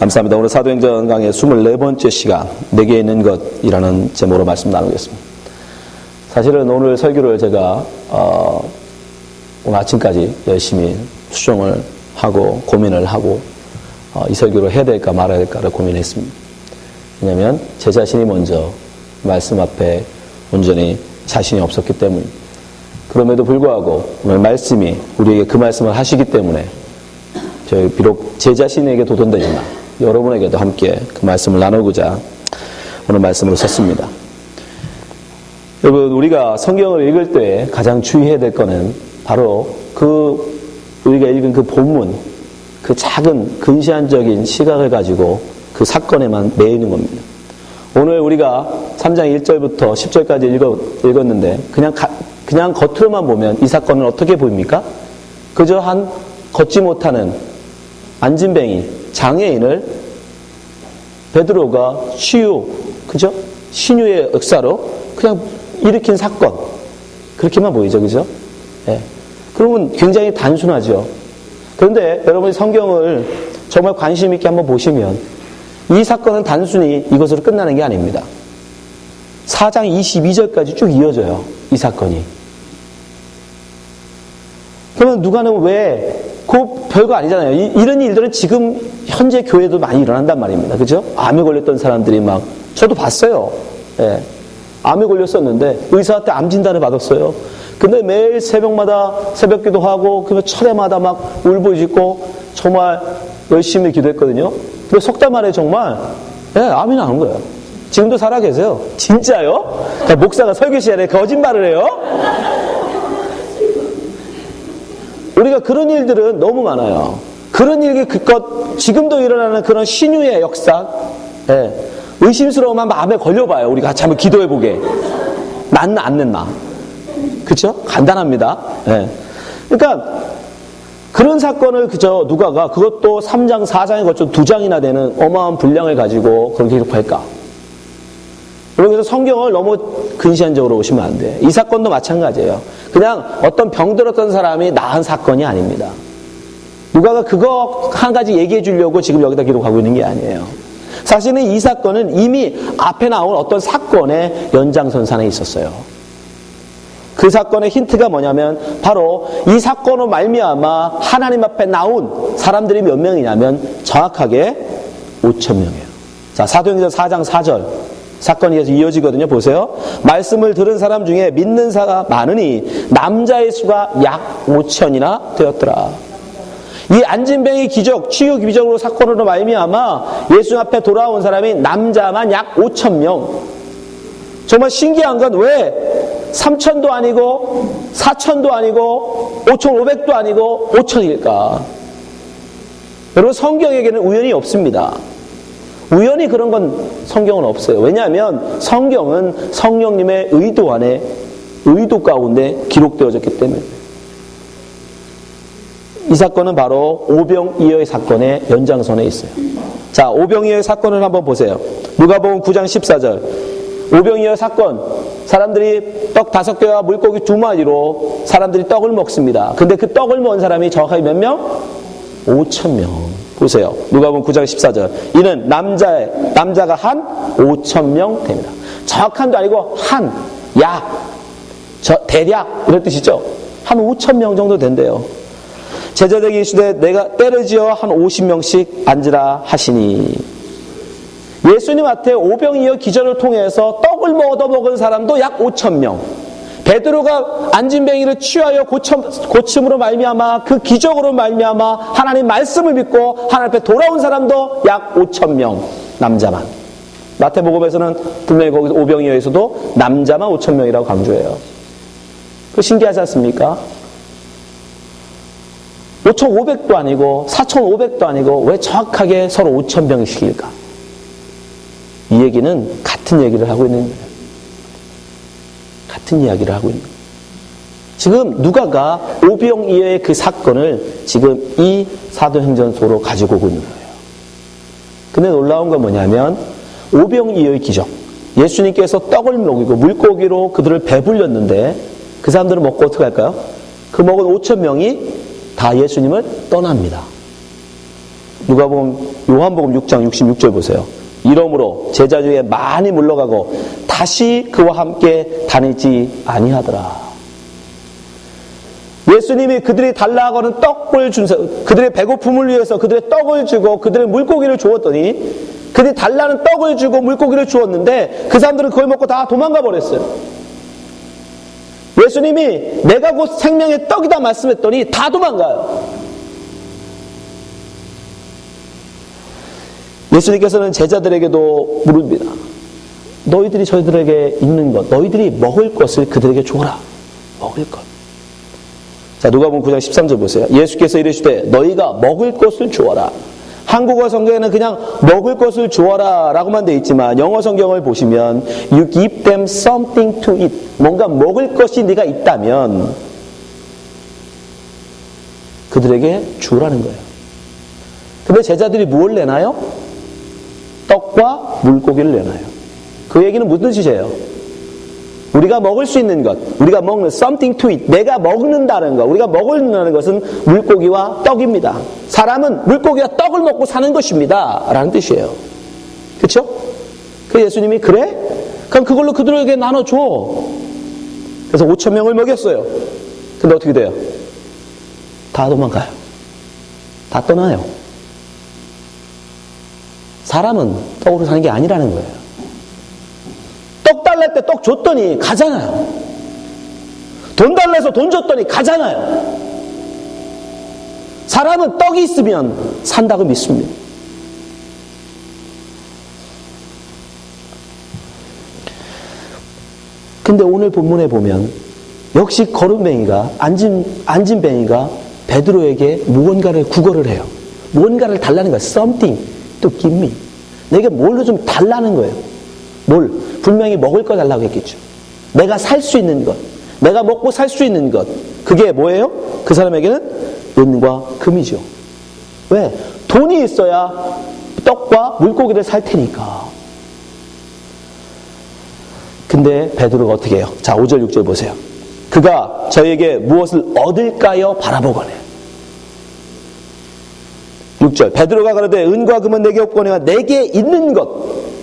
감사합니다. 오늘 사도행전 강의 24번째 시간, 내게 있는 것이라는 제목으로 말씀 나누겠습니다. 사실은 오늘 설교를 제가 오늘 아침까지 열심히 수정을 하고 고민을 하고 이 설교를 해야 될까 말아야 될까를 고민했습니다. 왜냐하면 제 자신이 먼저 말씀 앞에 온전히 자신이 없었기 때문입니다. 그럼에도 불구하고 오늘 말씀이 우리에게 그 말씀을 하시기 때문에 저희 비록 제 자신에게 도전되지만 여러분에게도 함께 그 말씀을 나누고자 오늘 말씀으로 썼습니다. 여러분, 우리가 성경을 읽을 때 가장 주의해야 될 것은 바로 우리가 읽은 그 본문, 그 작은 근시안적인 시각을 가지고 그 사건에만 매이는 겁니다. 오늘 우리가 3장 1절부터 10절까지 읽었는데 그냥 겉으로만 보면 이 사건은 어떻게 보입니까? 그저 한 걷지 못하는 안진뱅이, 장애인을 베드로가 그죠? 신유의 역사로 그냥 일으킨 사건. 그렇게만 보이죠, 그죠? 예. 그러면 굉장히 단순하죠. 그런데 여러분이 성경을 정말 관심 있게 한번 보시면 이 사건은 단순히 이것으로 끝나는 게 아닙니다. 4장 22절까지 쭉 이어져요, 이 사건이. 그러면 누가는 별거 아니잖아요. 이런 일들은 지금 현재 교회도 많이 일어난단 말입니다. 그죠? 암에 걸렸던 사람들이 저도 봤어요. 예. 암에 걸렸었는데 의사한테 암 진단을 받았어요. 근데 매일 새벽 기도하고 철야마다 울부짖고 정말 열심히 기도했거든요. 근데 석 달 만에 정말 암이 나는 거예요. 지금도 살아 계세요. 진짜요? 그러니까 목사가 설교 시간에 거짓말을 해요? 우리가 그런 일들은 너무 많아요. 그런 일이 지금도 일어나는 그런 신유의 역사, 의심스러우면 마음에 걸려봐요. 우리가 같이 한번 기도해보게. 낫나 안 냈나. 그쵸? 간단합니다. 그러니까 그런 사건을 누가가 그것도 3장, 4장에 걸쳐 2장이나 되는 어마어마한 분량을 가지고 그렇게 기록할까? 그래서 성경을 너무 근시안적으로 보시면 안 돼. 이 사건도 마찬가지예요. 그냥 어떤 병들었던 사람이 나은 사건이 아닙니다. 누가가 그거 한 가지 얘기해 주려고 지금 여기다 기록하고 있는 게 아니에요. 사실은 이 사건은 이미 앞에 나온 어떤 사건의 연장선상에 있었어요. 그 사건의 힌트가 뭐냐면 바로 이 사건으로 말미암아 하나님 앞에 나온 사람들이 몇 명이냐면 정확하게 5,000명이에요. 자, 사도행전 4장 4절. 사건이 계속 이어지거든요. 보세요. 말씀을 들은 사람 중에 믿는 자가 많으니 남자의 수가 약 5,000이나 되었더라. 이 안진뱅이 기적, 치유 기적으로 사건으로 말미암아 예수 앞에 돌아온 사람이 남자만 약 5,000명. 정말 신기한 건 왜 3,000도 아니고 4,000도 아니고 5,500도 아니고 5,000일까? 여러분, 성경에게는 우연이 없습니다. 우연히 그런 건 성경은 없어요. 왜냐하면 성경은 성령님의 의도 가운데 기록되어졌기 때문에. 이 사건은 바로 오병이어의 사건의 연장선에 있어요. 자, 오병이어의 사건을 한번 보세요. 누가복음 9장 14절. 오병이어 사건. 사람들이 떡 5개와 물고기 2마리로 사람들이 떡을 먹습니다. 근데 그 떡을 먹은 사람이 정확하게 몇 명? 5,000명. 보세요. 누가복음 9장 14절. 이는 남자가 한 5,000명 됩니다. 정확한도 아니고 대략 이런 뜻이죠. 한 5,000명 정도 된대요. 제자들에게 이르시되 내가 때를 지어 한 50명씩 앉으라 하시니. 예수님한테 오병이어 기적을 통해서 떡을 얻어먹은 사람도 약 5,000명. 베드로가 안진뱅이를 치유하여 고침으로 말미암아 그 기적으로 말미암아 하나님 말씀을 믿고 하나님 앞에 돌아온 사람도 약 5,000명. 남자만. 마태복음에서는 분명히 거기서 오병이어에서도 남자만 5,000명이라고 강조해요. 그 신기하지 않습니까? 5,500도 아니고 4,500도 아니고 왜 정확하게 서로 5,000명씩일까? 이 얘기는 같은 얘기를 하고 있는 거예요. 같은 이야기를 하고 있는 거예요. 지금 누가가 오병이어의 그 사건을 지금 이 사도행전소로 가지고 오고 있는 거예요. 근데 놀라운 건 뭐냐면 오병이어의 기적. 예수님께서 떡을 먹이고 물고기로 그들을 배불렸는데 그 사람들은 먹고 어떻게 할까요? 그 먹은 5,000명이 다 예수님을 떠납니다. 요한복음 6장 66절 보세요. 이러므로 제자 중에 많이 물러가고 다시 그와 함께 다니지 아니하더라. 예수님이 그들이 달라 하고는 떡을 준서 그들의 배고픔을 위해서 그들의 떡을 주고 그들의 물고기를 주었더니 그들이 달라는 떡을 주고 물고기를 주었는데 그 사람들은 그걸 먹고 다 도망가 버렸어요. 예수님이 내가 곧 생명의 떡이다 말씀했더니 다 도망가요. 예수님께서는 제자들에게도 물읍니다. 너희들이 저희들에게 있는 것, 너희들이 먹을 것을 그들에게 줘라. 먹을 것. 자, 누가복음 9장 13절 보세요. 예수께서 이르시되 너희가 먹을 것을 주어라. 한국어 성경에는 그냥 먹을 것을 주어라 라고만 되어 있지만 영어 성경을 보시면 You give them something to eat. 뭔가 먹을 것이 네가 있다면 그들에게 주라는 거예요. 근데 제자들이 무엇을 내나요? 떡과 물고기를 내나요. 그 얘기는 무슨 뜻이에요? 우리가 먹을 수 있는 것, 우리가 먹는 something to eat, 내가 먹는다는 것, 우리가 먹는다는 것은 물고기와 떡입니다. 사람은 물고기와 떡을 먹고 사는 것입니다 라는 뜻이에요. 그렇죠? 그 예수님이 그래? 그럼 그걸로 그들에게 나눠줘. 그래서 5,000명을 먹였어요. 근데 어떻게 돼요? 다 도망가요. 다 떠나요. 사람은 떡으로 사는 게 아니라는 거예요. 떡 달랄 때 떡 줬더니 가잖아요. 돈 달래서 돈 줬더니 가잖아요. 사람은 떡이 있으면 산다고 믿습니다. 근데 오늘 본문에 보면 역시 거름뱅이가 앉은 뱅이가 베드로에게 무언가를 구걸을 해요. 무언가를 달라는 거예요. Something to give me. 내게 뭘로 좀 달라는 거예요. 뭘? 분명히 먹을 거 달라고 했겠죠. 내가 살 수 있는 것, 내가 먹고 살 수 있는 것, 그게 뭐예요? 그 사람에게는 은과 금이죠. 왜? 돈이 있어야 떡과 물고기를 살 테니까. 근데 베드로가 어떻게 해요? 자, 5절 6절 보세요. 그가 저에게 무엇을 얻을까요? 바라보거늘. 6절 베드로가 가로되 은과 금은 내게 없거니와 내게 있는 것.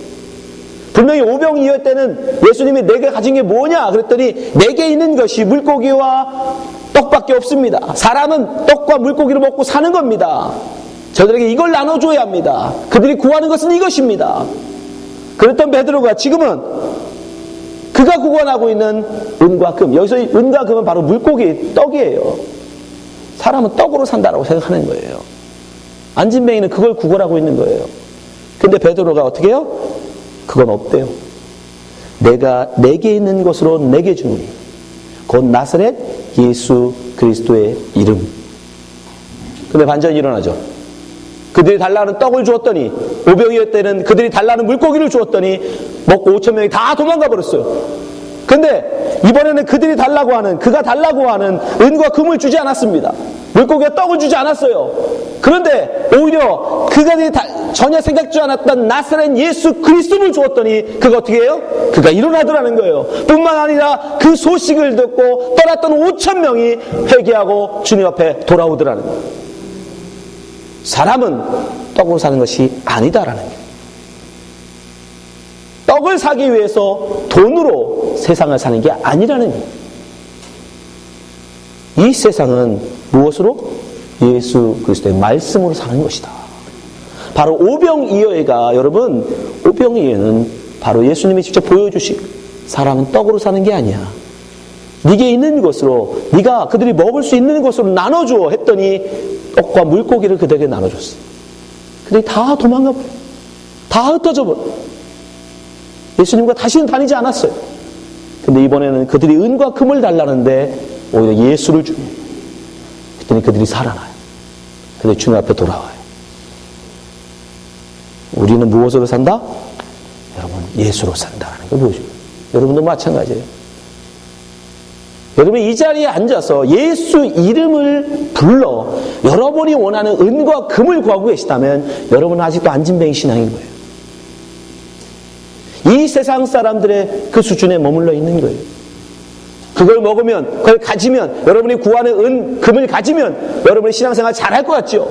분명히 오병이어 때는 예수님이 내게 가진 게 뭐냐 그랬더니 내게 있는 것이 물고기와 떡밖에 없습니다. 사람은 떡과 물고기를 먹고 사는 겁니다. 저들에게 이걸 나눠줘야 합니다. 그들이 구하는 것은 이것입니다. 그랬던 베드로가 지금은 그가 구원하고 있는 은과 금, 여기서 은과 금은 바로 물고기, 떡이에요. 사람은 떡으로 산다라고 생각하는 거예요. 안진뱅이는 그걸 구걸하고 있는 거예요. 근데 베드로가 어떻게 해요? 그건 없대요. 내게 있는 것으로 내게 주니 곧 나사렛 예수 그리스도의 이름. 근데 반전이 일어나죠. 그들이 달라는 떡을 주었더니 오병이어 때는 그들이 달라는 물고기를 주었더니 먹고 5,000명이 다 도망가 버렸어요. 근데 이번에는 그들이 달라고 하는, 그가 달라고 하는 은과 금을 주지 않았습니다. 물고기와 떡을 주지 않았어요. 그런데 오히려 그들이 전혀 생각지 않았던 나사렛 예수 그리스도를 주었더니 그가 어떻게 해요? 그가 일어나더라는 거예요. 뿐만 아니라 그 소식을 듣고 떠났던 5,000명이 회개하고 주님 앞에 돌아오더라는 거예요. 사람은 떡으로 사는 것이 아니다라는 거예요. 떡을 사기 위해서 돈으로 세상을 사는 게 아니라는 거예요. 이 세상은 무엇으로? 예수 그리스도의 말씀으로 사는 것이다. 바로 오병이어가 여러분, 오병이어는 바로 예수님이 직접 보여주신 사람은 떡으로 사는 게 아니야. 네게 있는 것으로, 네가 그들이 먹을 수 있는 것으로 나눠줘 했더니 떡과 물고기를 그들에게 나눠줬어. 근데 다 도망가 버려. 다 흩어져 버려. 예수님과 다시는 다니지 않았어요. 근데 이번에는 그들이 은과 금을 달라는데 오히려 예수를 주니 그랬더니 그들이 살아나요. 그들이 주님 앞에 돌아와요. 우리는 무엇으로 산다? 여러분, 예수로 산다는 걸 보여줍니다. 여러분도 마찬가지예요. 여러분 이 자리에 앉아서 예수 이름을 불러 여러분이 원하는 은과 금을 구하고 계시다면 여러분은 아직도 안진뱅이 신앙인 거예요. 이 세상 사람들의 그 수준에 머물러 있는 거예요. 그걸 먹으면, 그걸 가지면, 여러분이 구하는 은, 금을 가지면 여러분의 신앙생활 잘할 것 같죠?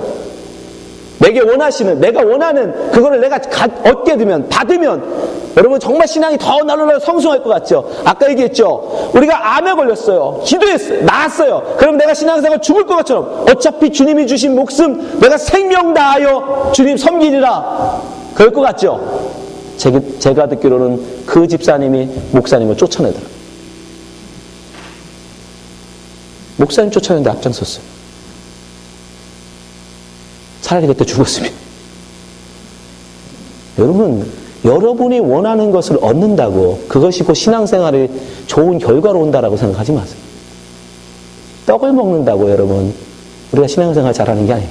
내게 원하시는, 내가 원하는 그거를 내가 얻게 되면, 받으면 여러분 정말 신앙이 더 날로 성숙할 것 같죠? 아까 얘기했죠? 우리가 암에 걸렸어요. 기도했어요. 나았어요. 그럼 내가 신앙생활 죽을 것 같처럼 어차피 주님이 주신 목숨 내가 생명 다하여 주님 섬기리라. 그럴 것 같죠? 제가 듣기로는 그 집사님이 목사님을 쫓아내더라고요. 목사님 쫓아내는데 앞장섰어요. 차라리 그때 죽었으면. 여러분, 여러분이 원하는 것을 얻는다고 그것이 곧 신앙생활이 좋은 결과로 온다라고 생각하지 마세요. 떡을 먹는다고 여러분 우리가 신앙생활 잘하는 게 아니에요.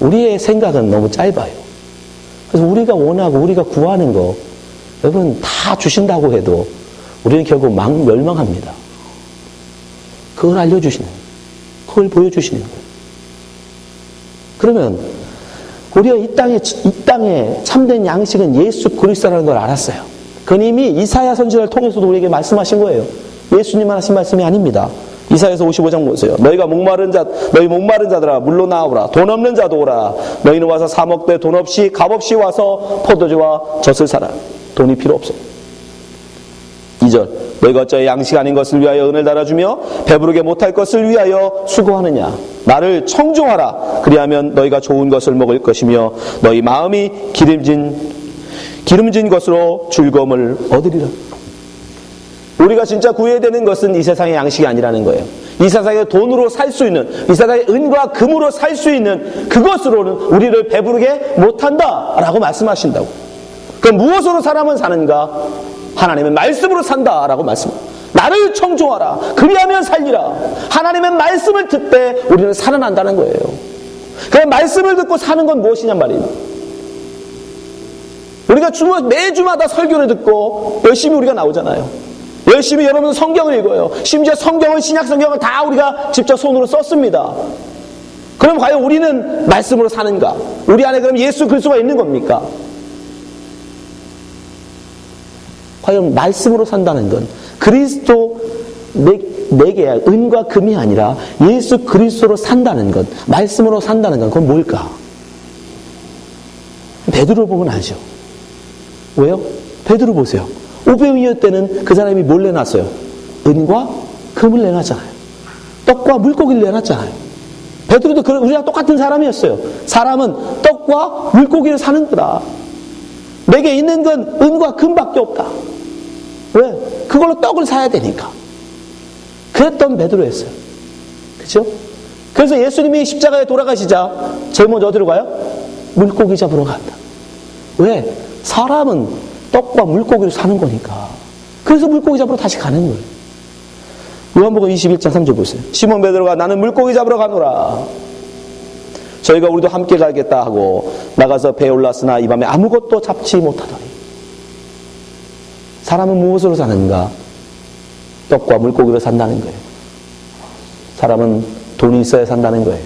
우리의 생각은 너무 짧아요. 그래서 우리가 원하고 우리가 구하는 거 여러분 다 주신다고 해도 우리는 결국 멸망합니다. 그걸 알려주시는 거예요. 그걸 보여주시는 거예요. 그러면 우리가 이 땅에 참된 양식은 예수 그리스도라는 걸 알았어요. 그건 이미 이사야 선지자를 통해서도 우리에게 말씀하신 거예요. 예수님만 하신 말씀이 아닙니다. 이사야서 55장 보세요. 너희 목마른 자들아 물로 나오라. 돈 없는 자도 오라. 너희는 와서 사 먹되 돈 없이 값없이 와서 포도주와 젖을 사라. 돈이 필요 없어. 2절 너희가 어찌 양식 아닌 것을 위하여 은을 달아주며 배부르게 못할 것을 위하여 수고하느냐. 나를 청종하라. 그리하면 너희가 좋은 것을 먹을 것이며 너희 마음이 기름진 것으로 즐거움을 얻으리라. 우리가 진짜 구해야 되는 것은 이 세상의 양식이 아니라는 거예요. 이 세상의 돈으로 살 수 있는, 이 세상의 은과 금으로 살 수 있는 그것으로는 우리를 배부르게 못한다라고 말씀하신다고. 그럼 무엇으로 사람은 사는가? 하나님의 말씀으로 산다라고 말씀합니다. 나를 청종하라. 그리하면 살리라. 하나님의 말씀을 듣되 우리는 살아난다는 거예요. 그 말씀을 듣고 사는 건 무엇이냔 말이에요. 우리가 매주마다 설교를 듣고 열심히 우리가 나오잖아요. 열심히 여러분 성경을 읽어요. 심지어 성경을, 신약 성경을 다 우리가 직접 손으로 썼습니다. 그럼 과연 우리는 말씀으로 사는가? 우리 안에 그럼 예수 그리스도가 있는 겁니까? 과연 말씀으로 산다는 건 그리스도 내게 은과 금이 아니라 예수 그리스도로 산다는 것, 말씀으로 산다는 건 그건 뭘까? 베드로 보면 알죠. 왜요? 베드로 보세요. 500년 때는 그 사람이 뭘 내놨어요? 은과 금을 내놨잖아요. 떡과 물고기를 내놨잖아요. 베드로도 우리랑 똑같은 사람이었어요. 사람은 떡과 물고기를 사는 거다. 내게 있는 건 은과 금밖에 없다. 왜? 그걸로 떡을 사야 되니까. 그랬던 베드로였어요. 그렇죠? 그래서 예수님이 십자가에 돌아가시자 제일 먼저 어디로 가요? 물고기 잡으러 간다. 왜? 사람은 떡과 물고기를 사는 거니까. 그래서 물고기 잡으러 다시 가는 거예요. 요한복음 21장 3절 보세요. 시몬 베드로가 나는 물고기 잡으러 가노라. 저희가 우리도 함께 가겠다 하고 나가서 배에 올랐으나 이 밤에 아무것도 잡지 못하더니. 사람은 무엇으로 사는가? 떡과 물고기로 산다는 거예요. 사람은 돈이 있어야 산다는 거예요.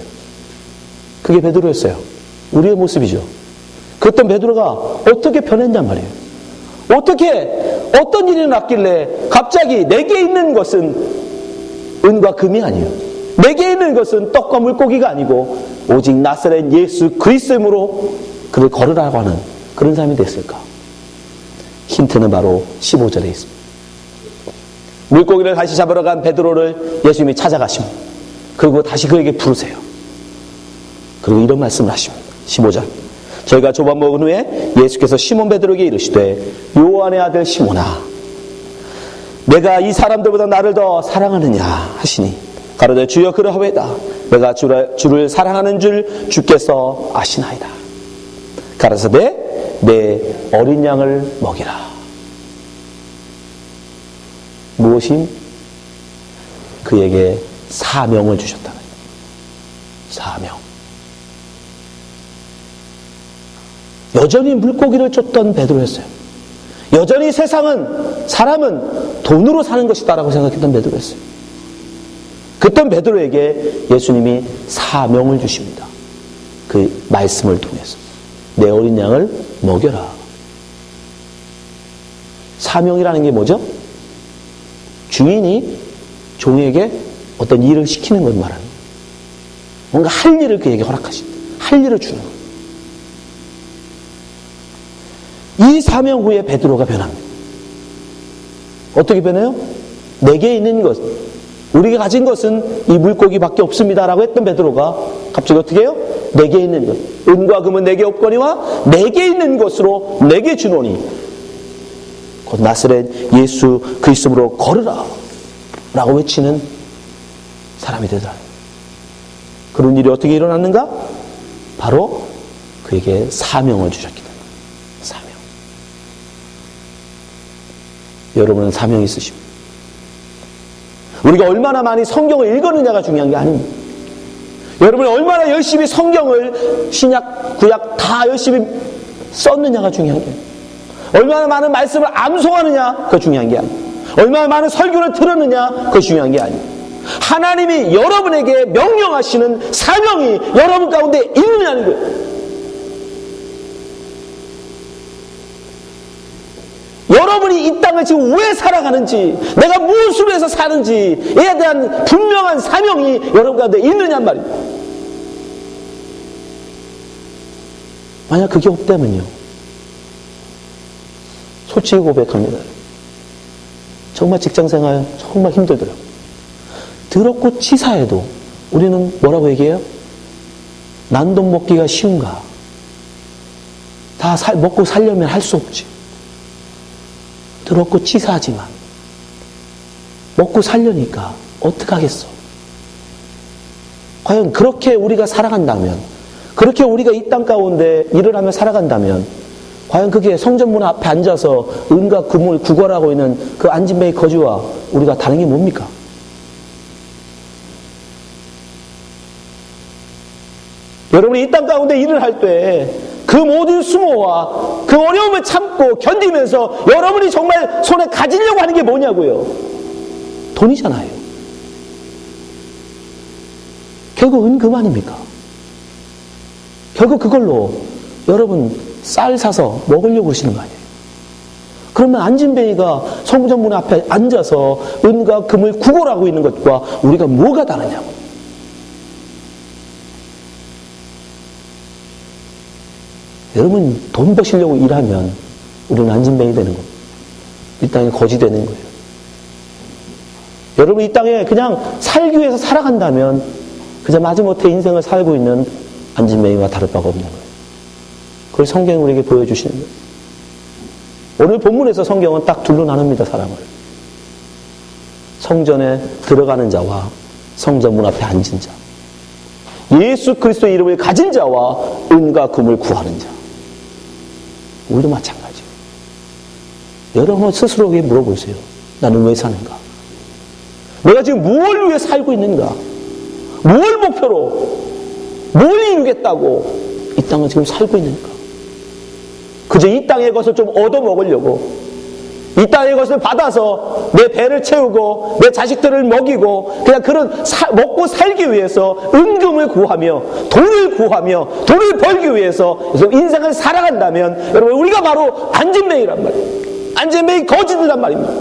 그게 베드로였어요. 우리의 모습이죠. 그랬던 베드로가 어떻게 변했냔 말이에요. 어떤 일이 났길래 갑자기 내게 있는 것은 은과 금이 아니에요. 내게 있는 것은 떡과 물고기가 아니고 오직 나사렛 예수 그리스도로 그를 걸으라고 하는 그런 사람이 됐을까? 힌트는 바로 15절에 있습니다. 물고기를 다시 잡으러 간 베드로를 예수님이 찾아가십니다. 그리고 다시 그에게 부르세요. 그리고 이런 말씀을 하십니다. 15절. 저희가 조반 먹은 후에 예수께서 시몬 베드로에게 이르시되 요한의 아들 시몬아 내가 이 사람들보다 나를 더 사랑하느냐 하시니 가로되 주여 그러하오이다. 내가 주를 사랑하는 줄 주께서 아시나이다. 가라사대 내 어린 양을 먹이라. 무엇임? 그에게 사명을 주셨다는 거예요. 사명. 여전히 물고기를 쫓던 베드로였어요. 여전히 사람은 돈으로 사는 것이다라고 생각했던 베드로였어요. 그랬던 베드로에게 예수님이 사명을 주십니다. 그 말씀을 통해서 내 어린 양을 먹여라. 사명이라는 게 뭐죠? 주인이 종에게 어떤 일을 시키는 것 말하는 거예요. 뭔가 할 일을 그에게 허락하신다. 할 일을 주는 거예요. 이 사명 후에 베드로가 변합니다. 어떻게 변해요? 내게 있는 것, 우리가 가진 것은 이 물고기밖에 없습니다라고 했던 베드로가 갑자기 어떻게 해요? 내게 있는 것, 은과 금은 내게 없거니와 내게 있는 것으로 내게 주노니 곧 나사렛 예수 그리스도로 걸으라 라고 외치는 사람이 되더라. 그런 일이 어떻게 일어났는가? 바로 그에게 사명을 주셨기 때문에. 사명. 여러분은 사명이 있으십니다. 우리가 얼마나 많이 성경을 읽었느냐가 중요한 게 아닙니다. 여러분이 얼마나 열심히 성경을 신약, 구약 다 열심히 썼느냐가 중요한 게 아닙니다. 얼마나 많은 말씀을 암송하느냐 그거 중요한 게 아닙니다. 얼마나 많은 설교를 들었느냐 그거 중요한 게 아닙니다. 하나님이 여러분에게 명령하시는 사명이 여러분 가운데 있느냐는 거예요. 여러분이 이 땅을 지금 왜 살아가는지, 내가 무엇을 위해서 사는지에 대한 분명한 사명이 여러분 가운데 있느냐는 말입니다. 만약 그게 없다면요, 솔직히 고백합니다. 정말 직장생활 정말 힘들더라고요. 더럽고 치사해도 우리는 뭐라고 얘기해요? 난돈 먹기가 쉬운가? 다 먹고 살려면 할 수 없지. 더럽고 치사하지만 먹고 살려니까 어떡하겠어? 과연 그렇게 우리가 살아간다면, 그렇게 우리가 이 땅 가운데 일을 하며 살아간다면, 과연 그게 성전문 앞에 앉아서 은과 금을 구걸하고 있는 그 안진뱅이 거지와 우리가 다른 게 뭡니까? 여러분이 이 땅 가운데 일을 할 때 그 모든 수모와 그 어려움을 참고 견디면서 여러분이 정말 손에 가지려고 하는 게 뭐냐고요? 돈이잖아요. 결국 은금 아닙니까? 결국 그걸로 여러분 쌀 사서 먹으려고 그러시는 거 아니에요? 그러면 안진뱅이가 성전문 앞에 앉아서 은과 금을 구걸하고 있는 것과 우리가 뭐가 다르냐고. 여러분 돈 버시려고 일하면 우리는 안진뱅이 되는 겁니다. 이 땅에 거지 되는 거예요. 여러분 이 땅에 그냥 살기 위해서 살아간다면 그저 마지못해 인생을 살고 있는 안진뱅이와 다를 바가 없는 거예요. 그걸 성경이 우리에게 보여주시는 거예요. 오늘 본문에서 성경은 딱 둘로 나눕니다. 사람을. 성전에 들어가는 자와 성전 문 앞에 앉은 자, 예수 그리스도의 이름을 가진 자와 은과 금을 구하는 자. 우리도 마찬가지예요. 여러분 스스로에게 물어보세요. 나는 왜 사는가? 내가 지금 뭘 위해 살고 있는가? 뭘 목표로, 뭘 이루겠다고 이 땅을 지금 살고 있는가? 그저 이 땅의 것을 좀 얻어먹으려고, 이 땅의 것을 받아서 내 배를 채우고 내 자식들을 먹이고 그냥 그런 먹고 살기 위해서 은금을 구하며 돈을 구하며 돈을 벌기 위해서 인생을 살아간다면 여러분 우리가 바로 안진뱅이란 말이에요. 안진뱅이 거지들란 말입니다.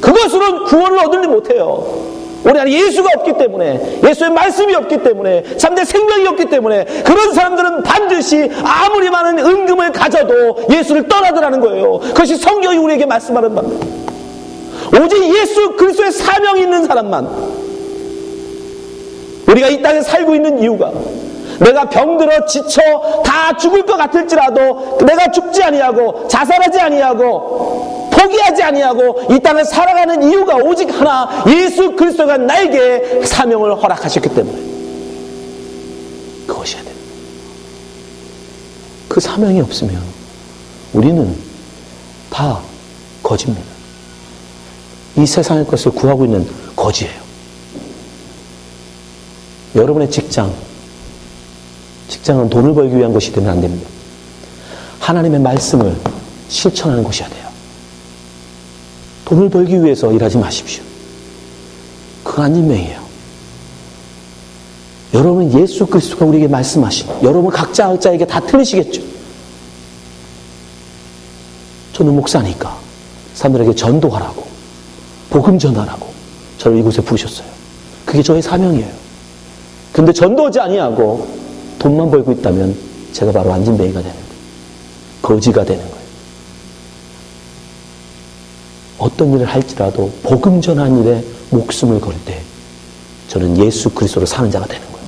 그것으로는 구원을 얻지 못해요. 우리 안에 예수가 없기 때문에, 예수의 말씀이 없기 때문에, 참된 생명이 없기 때문에 그런 사람들은 반드시 아무리 많은 은금을 가져도 예수를 떠나더라는 거예요. 그것이 성경이 우리에게 말씀하는 바입니다. 오직 예수 그리스도의 사명이 있는 사람만, 우리가 이 땅에 살고 있는 이유가 내가 병들어 지쳐 다 죽을 것 같을지라도 내가 죽지 아니하고 자살하지 아니하고 포기하지 아니하고 이 땅을 살아가는 이유가 오직 하나, 예수 그리스도가 나에게 사명을 허락하셨기 때문에 그것이어야 됩니다. 그 사명이 없으면 우리는 다 거지입니다. 이 세상의 것을 구하고 있는 거지예요. 여러분의 직장은 돈을 벌기 위한 것이 되면 안 됩니다. 하나님의 말씀을 실천하는 것이어야 돼요. 돈을 벌기 위해서 일하지 마십시오. 그건 안진뱅이에요. 여러분 예수 그리스도가 우리에게 말씀하신, 여러분 각자에게 다 틀리시겠죠. 저는 목사니까 사람들에게 전도하라고, 복음 전하라고 저를 이곳에 부르셨어요. 그게 저의 사명이에요. 근데 전도하지 아니하고 돈만 벌고 있다면 제가 바로 안진뱅이가 되는 거예요. 거지가 되는 거예요. 어떤 일을 할지라도 복음 전한 일에 목숨을 걸 때 저는 예수 그리스도로 사는 자가 되는 거예요.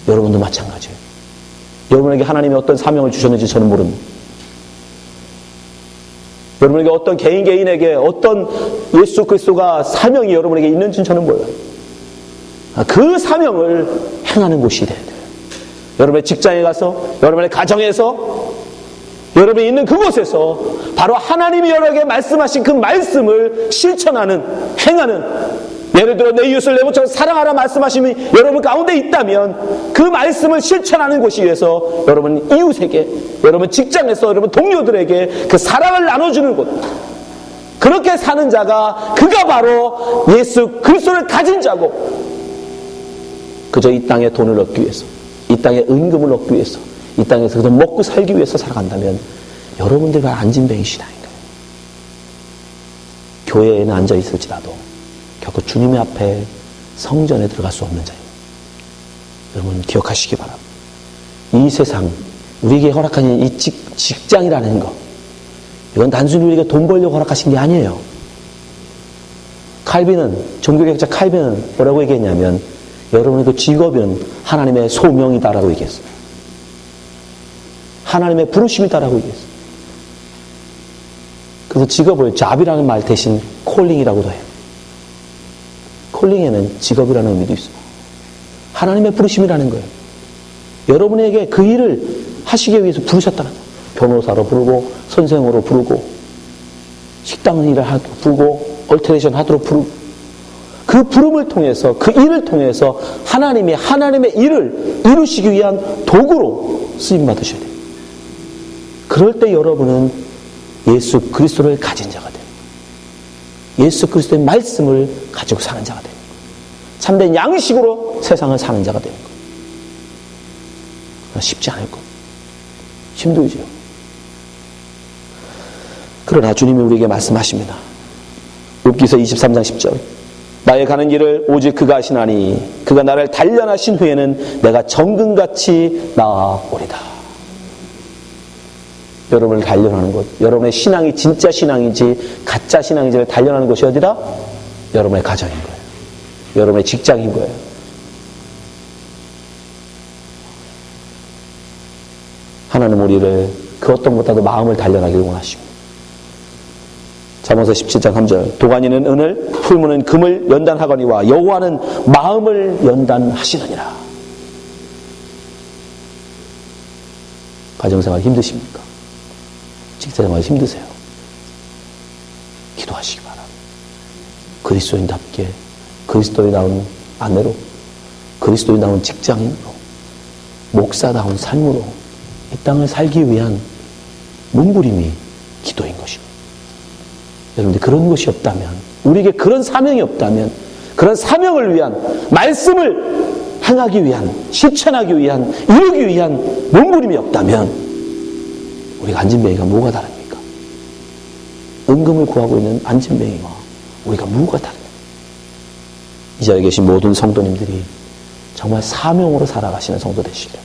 여러분도 마찬가지예요. 여러분에게 하나님이 어떤 사명을 주셨는지 저는 모릅니다. 여러분에게 어떤 개인에게 어떤 예수 그리스도가 사명이 여러분에게 있는지는 저는 몰라요. 그 사명을 행하는 곳이 돼야 돼요. 여러분의 직장에 가서, 여러분의 가정에서, 여러분이 있는 그곳에서 바로 하나님이 여러분에게 말씀하신 그 말씀을 실천하는, 행하는, 예를 들어 내 이웃을 내 몸처럼 사랑하라 말씀하심이 여러분 가운데 있다면 그 말씀을 실천하는 곳이 위해서 여러분 이웃에게, 여러분 직장에서, 여러분 동료들에게 그 사랑을 나눠주는 곳, 그렇게 사는 자가, 그가 바로 예수 그리스도를 가진 자고, 그저 이 땅에 돈을 얻기 위해서, 이 땅에 은금을 얻기 위해서, 이 땅에서 그저 먹고 살기 위해서 살아간다면 여러분들과 안진뱅이 신앙인 거예요. 교회에는 앉아 있을지라도 결코 주님의 앞에 성전에 들어갈 수 없는 자입니다. 여러분 기억하시기 바랍니다. 이 세상, 우리에게 허락한 이 직장이라는 것, 이건 단순히 우리가 돈 벌려고 허락하신 게 아니에요. 칼빈은, 종교개혁자 칼빈은 뭐라고 얘기했냐면, 여러분의 그 직업은 하나님의 소명이다라고 얘기했어요. 하나님의 부르심이다라고 얘기했어요. 그래서 직업을 잡이라는 말 대신 콜링이라고도 해요. 콜링에는 직업이라는 의미도 있어요. 하나님의 부르심이라는 거예요. 여러분에게 그 일을 하시기 위해서 부르셨다는 거예요. 변호사로 부르고, 선생으로 부르고, 식당 일을 부르고, 얼터네이션 하도록 부르고, 그 부름을 통해서, 그 일을 통해서 하나님이 하나님의 일을 이루시기 위한 도구로 쓰임받으셔야 돼요. 그럴 때 여러분은 예수 그리스도를 가진 자가 돼요. 예수 그리스도의 말씀을 가지고 사는 자가 돼요. 참된 양식으로 세상을 사는 자가 되는 거예요. 쉽지 않을 거예요. 힘들죠. 그러나 주님이 우리에게 말씀하십니다. 욥기서 23장 10절. 나의 가는 길을 오직 그가 아시나니 그가 나를 단련하신 후에는 내가 정금같이 나아오리다. 여러분을 단련하는 것, 여러분의 신앙이 진짜 신앙인지 가짜 신앙인지를 단련하는 것이 어디다? 여러분의 가정인 거예요. 여러분의 직장인 거예요. 하나님 우리를 그 어떤 것보다도 마음을 단련하기를 원하십니다. 잠언서 17장 3절. 도가니는 은을, 풀무는 금을 연단하거니와 여호와는 마음을 연단하시느니라. 가정생활 힘드십니까? 직장생활 힘드세요? 기도하시기 바랍니다. 그리스도인답게, 그리스도인다운 아내로, 그리스도인다운 직장인으로, 목사다운 삶으로 이 땅을 살기 위한 몸부림이 기도인 것입니다. 여러분들 그런 것이 없다면, 우리에게 그런 사명이 없다면, 그런 사명을 위한, 말씀을 행하기 위한, 실천하기 위한, 이루기 위한 몸부림이 없다면 우리가 안진뱅이가 뭐가 다릅니까? 은금을 구하고 있는 안진뱅이와 우리가 뭐가 다릅니까? 이 자리에 계신 모든 성도님들이 정말 사명으로 살아가시는 성도 되시기를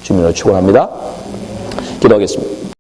주님으로 축원합니다. 기도하겠습니다.